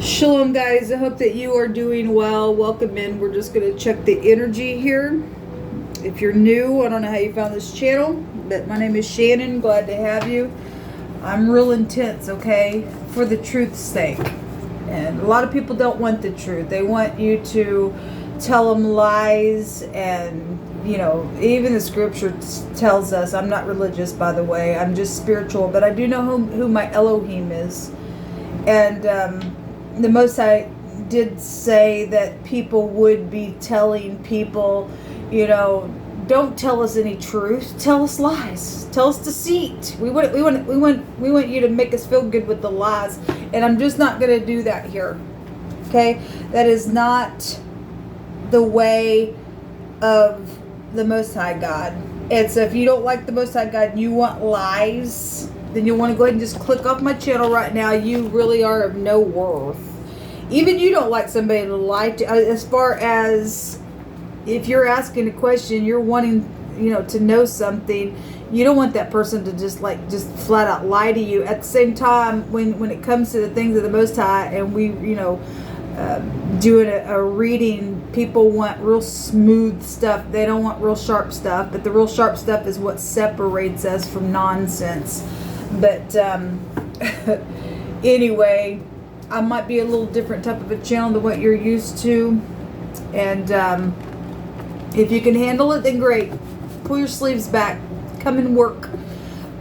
Shalom guys, I hope that you are doing well. Welcome in. We're just going to check the energy here. If you're new, I don't know how you found this channel, but my name is Shannon. Glad to have you. I'm real intense, okay, for the truth's sake. And a lot of people don't want the truth. They want you to tell them lies, and you know, even the scripture tells us, I'm not religious by the way, I'm just spiritual, but I do know who my Elohim is. And the Most High did say that people would be telling people, you know, don't tell us any truth, tell us lies, tell us deceit. We want you to make us feel good with the lies, and I'm just not going to do that here. Okay, that is not the way of the Most High God. And so if you don't like the Most High God and you want lies, then you'll want to go ahead and just click off my channel right now. You really are of no worth. Even you don't like somebody to lie to. As far as if you're asking a question, you're wanting, you know, to know something, you don't want that person to just flat out lie to you. At the same time, when it comes to the things of the Most High, and we, you know, doing a reading, people want real smooth stuff. They don't want real sharp stuff, but the real sharp stuff is what separates us from nonsense. But anyway, I might be a little different type of a channel than what you're used to, and if you can handle it, then great. Pull your sleeves back, come and work,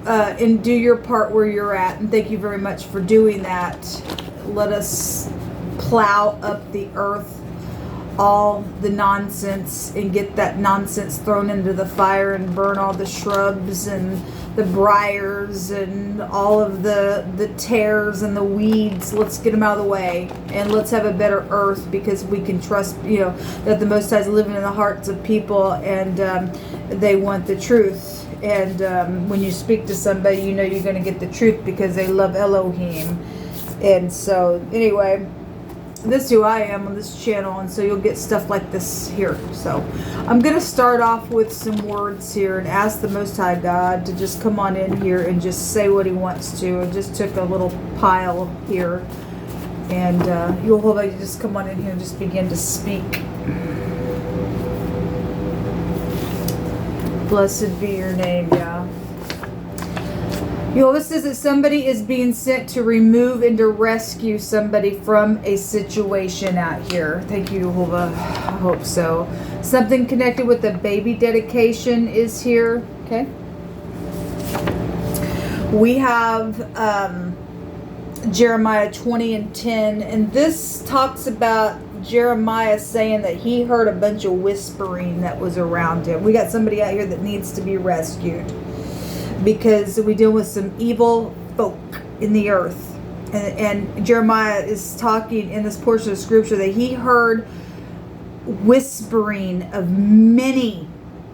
and do your part where you're at. And thank you very much for doing that. Let us plow up the earth, all the nonsense, and get that nonsense thrown into the fire and burn all the shrubs and the briars and all of the tares and the weeds. Let's get them out of the way, and let's have a better earth, because we can trust, you know, that the Most High is living in the hearts of people, and they want the truth. And when you speak to somebody, you know you're going to get the truth because they love Elohim. And so anyway, this is who I am on this channel, and so you'll get stuff like this here. So I'm going to start off with some words here and ask the Most High God to just come on in here and just say what he wants to. I just took a little pile here, and you'll hold on, just come on in here and just begin to speak. Blessed be your name, Yah. Yehovah says that somebody is being sent to remove and to rescue somebody from a situation out here. Thank you, Yehovah. I hope so. Something connected with the baby dedication is here. Okay. We have Jeremiah 20:10, and this talks about Jeremiah saying that he heard a bunch of whispering that was around him. We got somebody out here that needs to be rescued, because we deal with some evil folk in the earth. And Jeremiah is talking in this portion of scripture that he heard whispering of many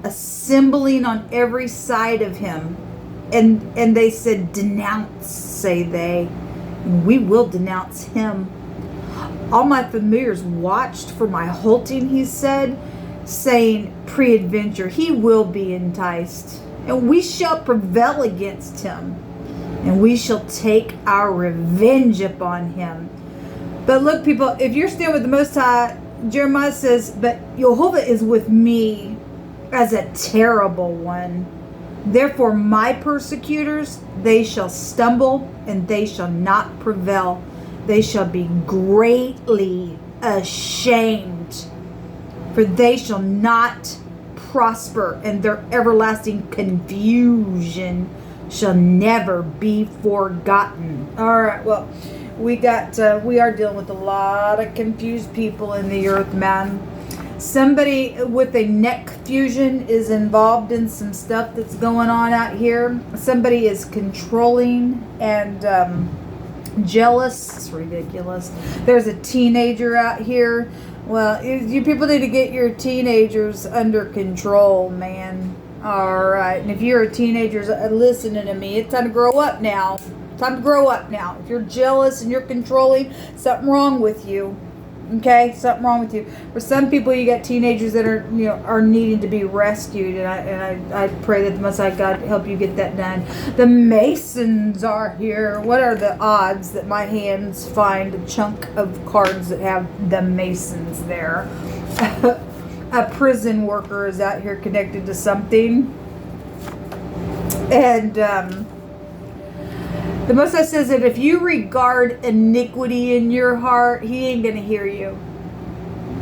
assembling on every side of him. And they said, denounce, say they. We will denounce him. All my familiars watched for my halting, he said, saying, pre-adventure, he will be enticed. And we shall prevail against him, and we shall take our revenge upon him. But look, people, if you're still with the Most High, Jeremiah says, but Yehovah is with me as a terrible one. Therefore my persecutors, they shall stumble, and they shall not prevail. They shall be greatly ashamed, for they shall not prosper, and their everlasting confusion shall never be forgotten. All right, well, we are dealing with a lot of confused people in the earth, man. Somebody with a neck fusion is involved in some stuff that's going on out here. Somebody is controlling and jealous. It's ridiculous. There's a teenager out here. Well, you people need to get your teenagers under control, man. All right. And if you're a teenager listening to me, it's time to grow up now. Time to grow up now. If you're jealous and you're controlling, something wrong with you. Okay, something wrong with you. For some people, you got teenagers that are, are needing to be rescued, and I pray that the Most High God help you get that done. The Masons are here. What are the odds that my hands find a chunk of cards that have the Masons there? A prison worker is out here connected to something, and the Most High says that if you regard iniquity in your heart, He ain't going to hear you.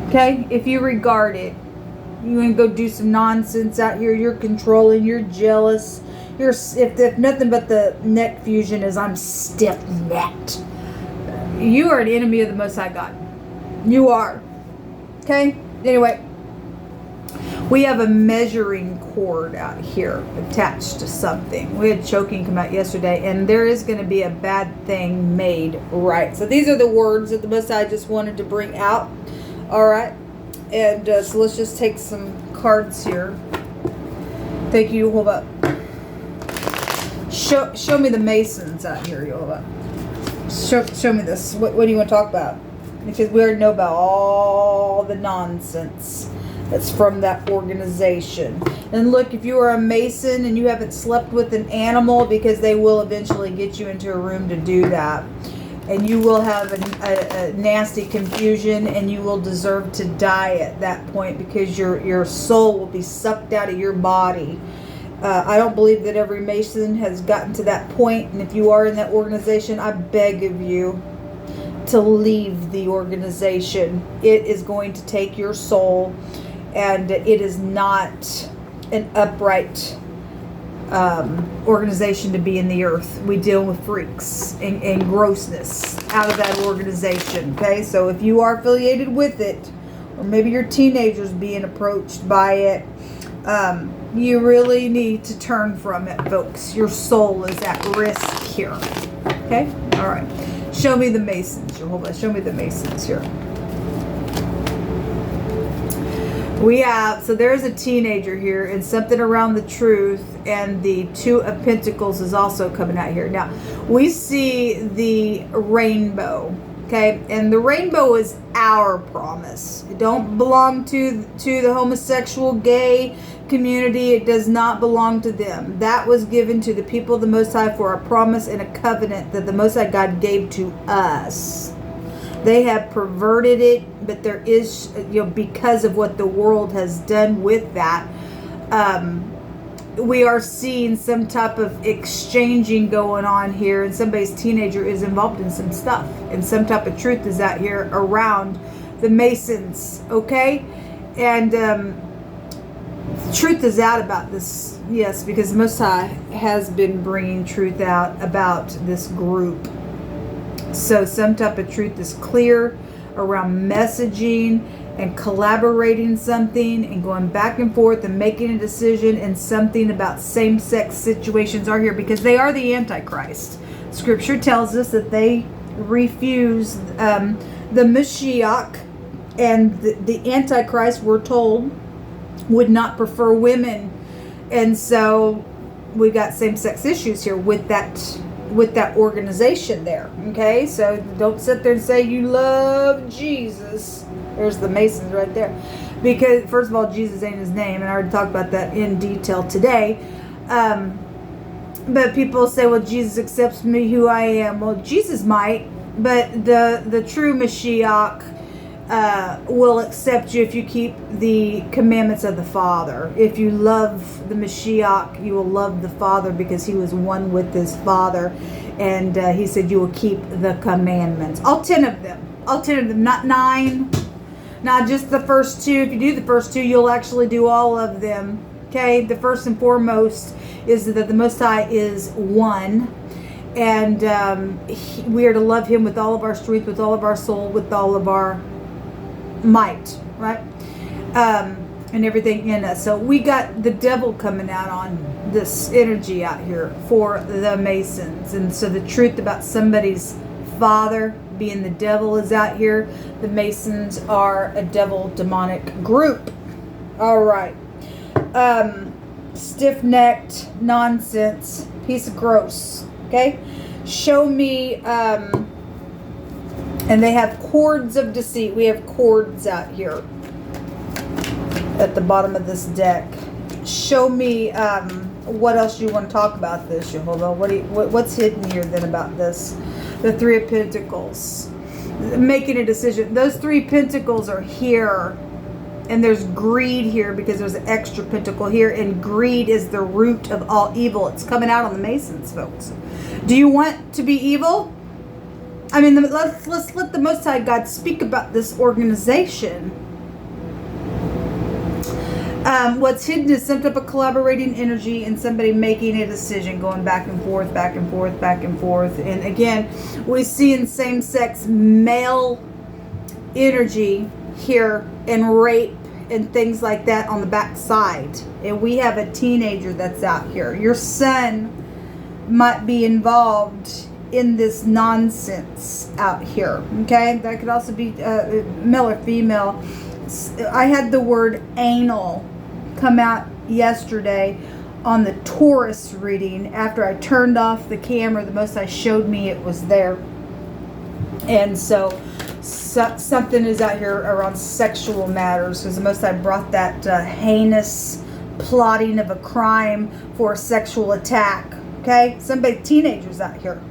Okay? If you regard it, you want to go do some nonsense out here, you're controlling, you're jealous, if nothing but the neck fusion is I'm stiff-necked, you are an enemy of the Most High God. You are. Okay? Anyway, we have a measuring cord out here attached to something. We had choking come out yesterday, and there is going to be a bad thing made right. So these are the words that the Most High just wanted to bring out. All right. And so let's just take some cards here. Thank you. Hold up. Show me the Masons out here. You hold up. Show me this. What do you want to talk about? Because we already know about all the nonsense that's from that organization. And look, if you are a Mason and you haven't slept with an animal, because they will eventually get you into a room to do that, and you will have a nasty confusion, and you will deserve to die at that point, because your soul will be sucked out of your body. I don't believe that every Mason has gotten to that point, and if you are in that organization, I beg of you to leave the organization. It is going to take your soul, and it is not an upright organization to be in the earth. We deal with freaks and grossness out of that organization. Okay, so if you are affiliated with it, or maybe your teenagers being approached by it, you really need to turn from it, folks. Your soul is at risk here. Okay, all right. Show me the Masons. Hold on. Show me the Masons here. We have, so there's a teenager here, and something around the truth, and the Two of Pentacles is also coming out here. Now, we see the rainbow, okay? And the rainbow is our promise. It don't belong to the homosexual, gay community. It does not belong to them. That was given to the people of the Most High for a promise and a covenant that the Most High God gave to us. They have perverted it, but there is, because of what the world has done with that, we are seeing some type of exchanging going on here, and somebody's teenager is involved in some stuff, and some type of truth is out here around the Masons, okay? And truth is out about this, yes, because the Most High has been bringing truth out about this group. So some type of truth is clear around messaging and collaborating something and going back and forth and making a decision, and something about same-sex situations are here because they are the Antichrist. Scripture tells us that they refuse the Mashiach, and the Antichrist, we're told, would not prefer women. And so we got same-sex issues here with that organization there. Okay, so don't sit there and say you love Jesus. There's the Masons right there, because first of all, Jesus ain't his name, and I already talked about that in detail today. But people say, well, Jesus accepts me who I am. Well, Jesus might, but the true Mashiach will accept you if you keep the commandments of the Father. If you love the Mashiach, you will love the Father, because he was one with his Father, and he said you will keep the commandments. All 10 of them. All 10 of them, not 9. Not just the first 2. If you do the first 2, you'll actually do all of them. Okay? The first and foremost is that the Most High is one, and we are to love him with all of our strength, with all of our soul, with all of our might, right? And everything in us. So we got the devil coming out on this energy out here for the Masons. And so the truth about somebody's father being the devil is out here. The Masons are a devil demonic group. All right. Stiff-necked nonsense, piece of gross. Okay, show me And they have cords of deceit. We have cords out here at the bottom of this deck. Show me what else you want to talk about this, Jehovah. What's hidden here then about this? The Three of Pentacles. Making a decision. Those Three Pentacles are here. And there's greed here because there's an extra pentacle here. And greed is the root of all evil. It's coming out on the Masons, folks. Do you want to be evil? I mean, let's let the Most High God speak about this organization. What's hidden is some type of collaborating energy and somebody making a decision, going back and forth, back and forth, back and forth. And again, we see in same-sex male energy here and rape and things like that on the back side. And we have a teenager that's out here. Your son might be involved in this nonsense out here. Okay, that could also be male or female. I had the word anal come out yesterday on the Taurus reading. After I turned off the camera, the Most High showed me it was there. And so something is out here around sexual matters, because the Most High brought that heinous plotting of a crime for a sexual attack. Okay, teenagers out here,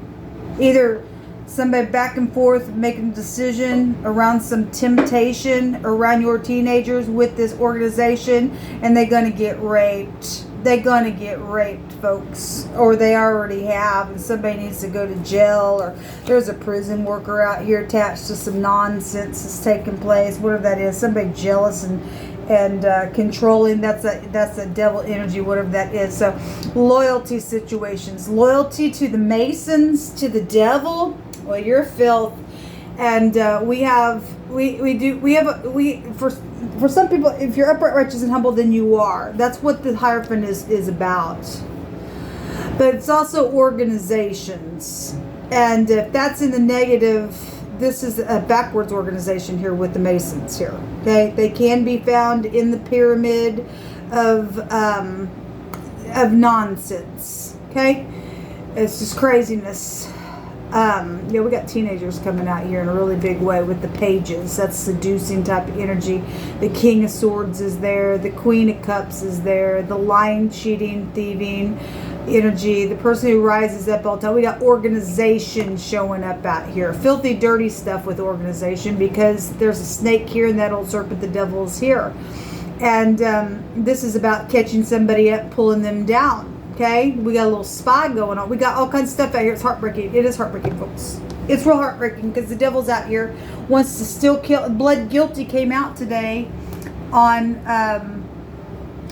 either somebody back and forth making a decision around some temptation around your teenagers with this organization, and they're gonna get raped. They're gonna get raped, folks, or they already have, and somebody needs to go to jail, or there's a prison worker out here attached to some nonsense that's taking place, whatever that is. Somebody jealous and controlling. That's a devil energy, whatever that is. So loyalty situations, loyalty to the Masons, to the devil. Well, you're filth. And for some people, if you're upright, righteous, and humble, then you are. That's what the Hierophant is about. But it's also organizations. And if that's in the negative, this is a backwards organization here with the Masons here. Okay, they can be found in the pyramid of nonsense. Okay, it's just craziness. Yeah, we got teenagers coming out here in a really big way with the pages. That's seducing type of energy. The King of Swords is there. The Queen of Cups is there. The lying, cheating, thieving energy. The person who rises up all the time. We got organization showing up out here. Filthy, dirty stuff with organization, because there's a snake here and that old serpent, the devil, is here. And this is about catching somebody up, pulling them down. Okay, we got a little spy going on. We got all kinds of stuff out here. It's heartbreaking. It is heartbreaking, folks. It's real heartbreaking, because the devil's out here, wants to still kill. Blood Guilty came out today on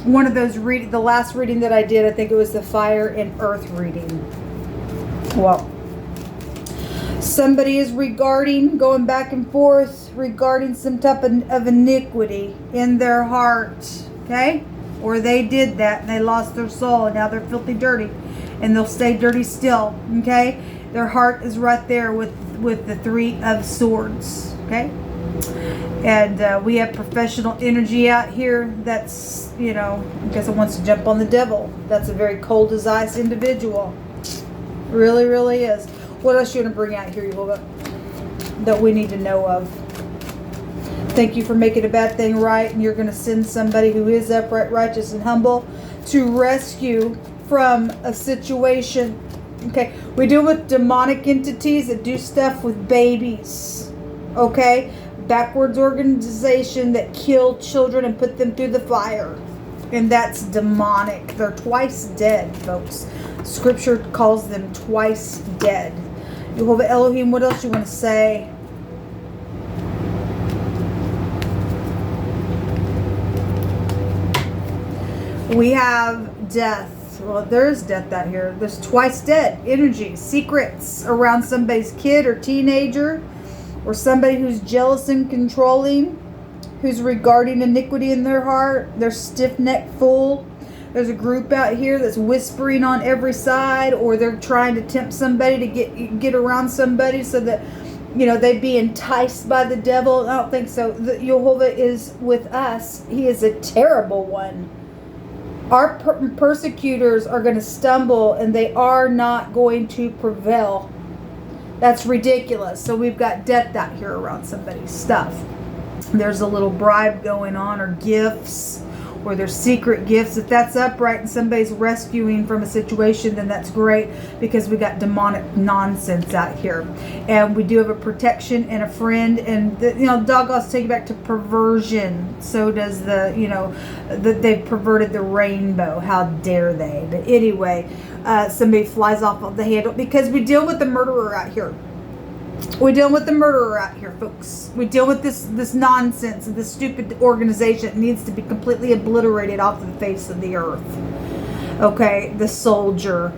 one of those the last reading that I did. I think it was the Fire and Earth reading. Well, somebody is going back and forth regarding some type of iniquity in their heart. Okay. Or they did that and they lost their soul, and now they're filthy dirty, and they'll stay dirty still. Okay, their heart is right there with the Three of Swords. Okay, and we have professional energy out here that's, because it wants to jump on the devil. That's a very cold as ice individual. Really, really is. What else you want to bring out here, Jehovah, that we need to know of? Thank you for making a bad thing right, and you're going to send somebody who is upright, righteous, and humble to rescue from a situation. Okay, we deal with demonic entities that do stuff with babies. Okay, backwards organization that kill children and put them through the fire, and that's demonic. They're twice dead, folks. Scripture calls them twice dead. Jehovah Elohim, what else you want to say? We have death. Well, there's death out here. There's twice dead energy, secrets around somebody's kid or teenager, or somebody who's jealous and controlling, who's regarding iniquity in their heart. They're stiff-necked fool. There's a group out here that's whispering on every side, or they're trying to tempt somebody to get around somebody so that, they'd be enticed by the devil. I don't think so. Jehovah is with us. He is a terrible one. Our persecutors are going to stumble, and they are not going to prevail. That's ridiculous. So we've got death out here around somebody's stuff. There's a little bribe going on, or gifts, or there's secret gifts. If that's upright and somebody's rescuing from a situation, then that's great, because we got demonic nonsense out here. And we do have a protection and a friend, and dog also take you back to perversion. So does they've perverted the rainbow. How dare they? But anyway, somebody flies off of the handle, because we deal with the murderer out here. We deal with the murderer out here, folks. We deal with this nonsense and this stupid organization that needs to be completely obliterated off the face of the earth. Okay, the soldier.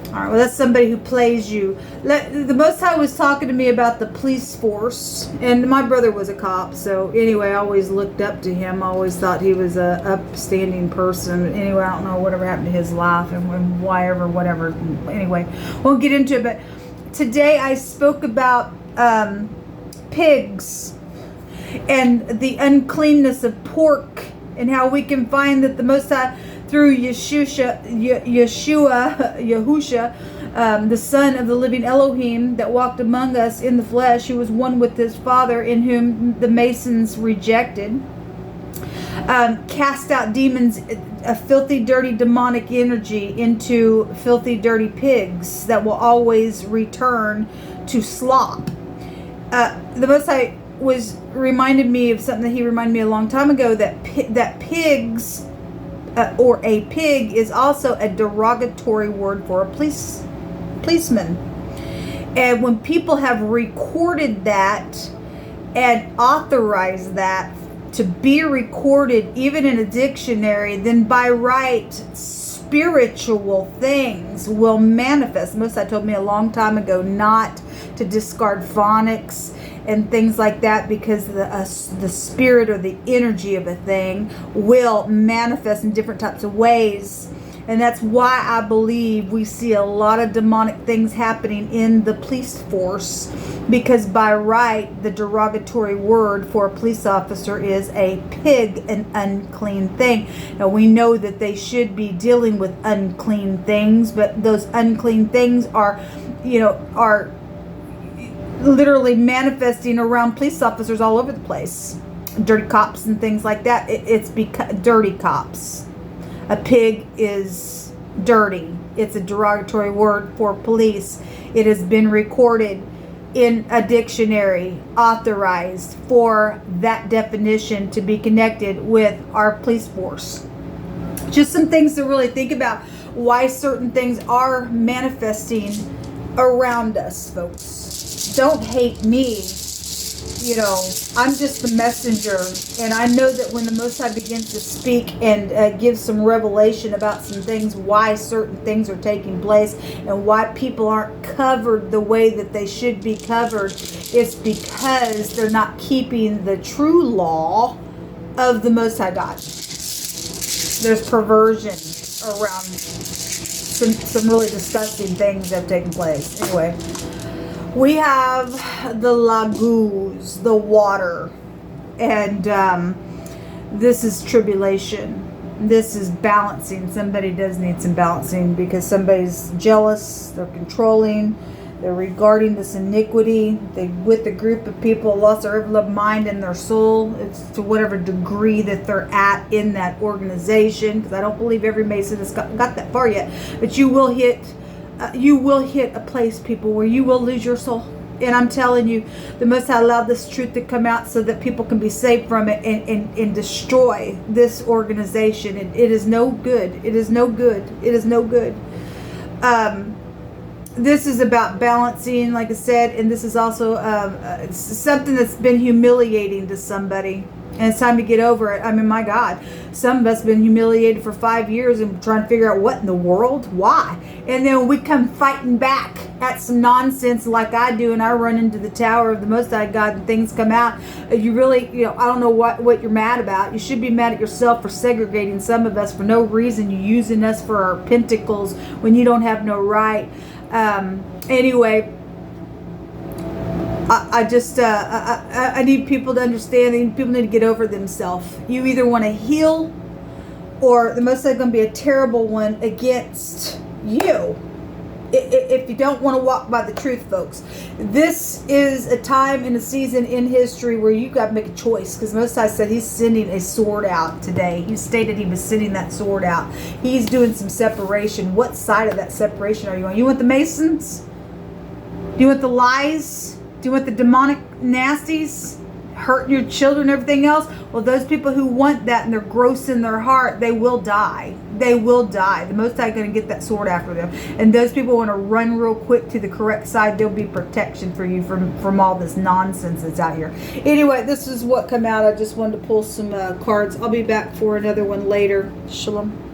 All right, well, that's somebody who plays you. The Most High was talking to me about the police force, and my brother was a cop, so anyway, I always looked up to him. I always thought he was a upstanding person. Anyway, I don't know whatever happened to his life and why ever, whatever. Anyway, won't get into it, but today I spoke about pigs and the uncleanness of pork, and how we can find that the Most High, through Yahusha, the Son of the living Elohim that walked among us in the flesh, who was one with his Father, in whom the Masons rejected, cast out demons, a filthy, dirty, demonic energy into filthy, dirty pigs that will always return to slop. The Most High reminded me of something that he reminded me a long time ago, that pigs, or a pig, is also a derogatory word for a policeman. And when people have recorded that and authorized that to be recorded, even in a dictionary, then by right, spiritual things will manifest. Most I told me a long time ago not to discard phonics and things like that, because the spirit or the energy of a thing will manifest in different types of ways. And that's why I believe we see a lot of demonic things happening in the police force, because by right, the derogatory word for a police officer is a pig, an unclean thing. Now, we know that they should be dealing with unclean things, but those unclean things are literally manifesting around police officers all over the place. Dirty cops and things like that. It's because dirty cops. A pig is dirty. It's a derogatory word for police. It has been recorded in a dictionary, authorized for that definition to be connected with our police force. Just some things to really think about, why certain things are manifesting around us, folks. Don't hate me. I'm just the messenger, and I know that when the Most High begins to speak and give some revelation about some things, why certain things are taking place and why people aren't covered the way that they should be covered, it's because they're not keeping the true law of the Most High God. There's perversion around some really disgusting things that have taken place. Anyway, we have the lagoons, the water, and this is tribulation. This is balancing. Somebody does need some balancing, because somebody's jealous, they're controlling, they're regarding this iniquity. They, with a group of people, lost their mind and their soul. It's to whatever degree that they're at in that organization, because I don't believe every Mason has got that far yet. But you will hit a place, people, where you will lose your soul. And I'm telling you, the Most High allowed this truth to come out so that people can be saved from it and destroy this organization. And it is no good. It is no good. It is no good. This is about balancing, like I said, and this is also something that's been humiliating to somebody. And it's time to get over it. I mean, my God, some of us have been humiliated for 5 years and trying to figure out what in the world, why. And then we come fighting back at some nonsense like I do, and I run into the tower of the Most High God and things come out. You really, I don't know what you're mad about. You should be mad at yourself for segregating some of us for no reason. You using us for our pentacles when you don't have no right. Anyway, I need people to understand. People need to get over themselves. You either want to heal, or the Most High is going to be a terrible one against you. if you don't want to walk by the truth, folks, this is a time and a season in history where you got to make a choice, because Most High said he's sending a sword out today. He stated he was sending that sword out. He's doing some separation. What side of that separation are you on? You want the Masons? Do you want the lies? Do you want the demonic nasties hurting your children and everything else? Well, those people who want that and they're gross in their heart, they will die. They will die. The Most High going to get that sword after them. And those people want to run real quick to the correct side. There'll be protection for you from all this nonsense that's out here. Anyway, this is what come out. I just wanted to pull some cards. I'll be back for another one later. Shalom.